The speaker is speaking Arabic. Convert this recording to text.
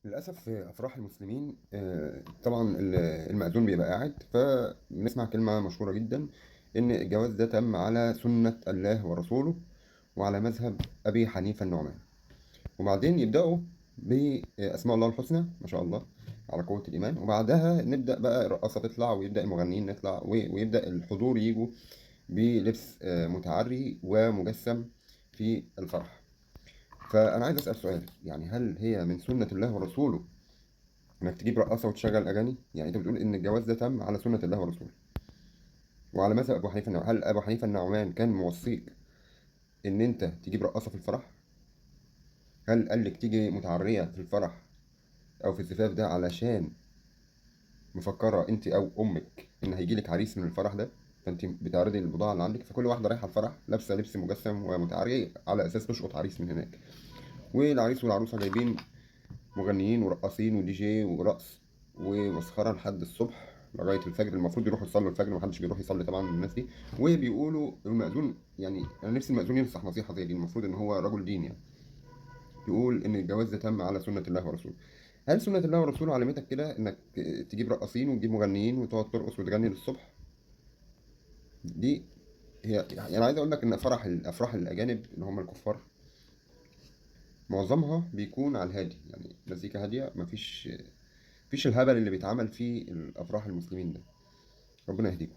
للأسف في أفراح المسلمين طبعا المأذون بيبقى قاعد، فبنسمع كلمة مشهورة جدا إن الجواز ده تم على سنة الله ورسوله وعلى مذهب أبي حنيفة النعمان. وبعدين يبدأوا بأسماء الله الحسنى ما شاء الله على قوة الإيمان، وبعدها نبدأ بقى الرقاصة تطلع ويبدأ المغنيين نطلع ويبدأ الحضور يجوا بلبس متعري ومجسم في الفرح. فأنا عايز أسأل سؤال، يعني هل هي من سنة الله ورسوله انك تجيب رقاصه وتشغل اغاني؟ يعني انت بتقول ان الجواز ده تم على سنه الله ورسوله وعلى مذهب ابو حنيفه النعمان. هل ابو حنيفه النعمان كان موصيك ان انت تجيب رقاصه في الفرح؟ هل قال لك تيجي متعريه في الفرح او في الزفاف ده علشان مفكره انت او امك ان هيجي لك عريس من الفرح ده، فانت بتعرضي البضاعه اللي عندك؟ فكل واحده رايحه الفرح لابسه لبس مجسم ومتعريه على اساس تشقط عريس من هناك، والعريس والعروسه جايبين مغنيين ورقاصين ودي جي ورقص ومسخرة لحد الصبح لغاية الفجر. المفروض يروحوا يصلوا الفجر، محدش بيروح يصلي طبعا من الناس دي. وبيقولوا المأذون، يعني أنا نفسي المأذون ينصح نصيحة زي دي، المفروض إن هو رجل دين يعني، يقول إن الجواز ده تم على سنة الله ورسوله. هل سنة الله ورسوله علمتك كده إنك تجيب رقاصين وتجيب مغنيين وتقعد ترقص وتغني للصبح؟ دي هي يعني عايز أقول لك إن الأفراح الأجانب اللي هم الكفار معظمها بيكون على الهادي، يعني مزيكا هادية، مفيش الهبل اللي بيتعمل في الافراح المسلمين ده. ربنا يهديكم.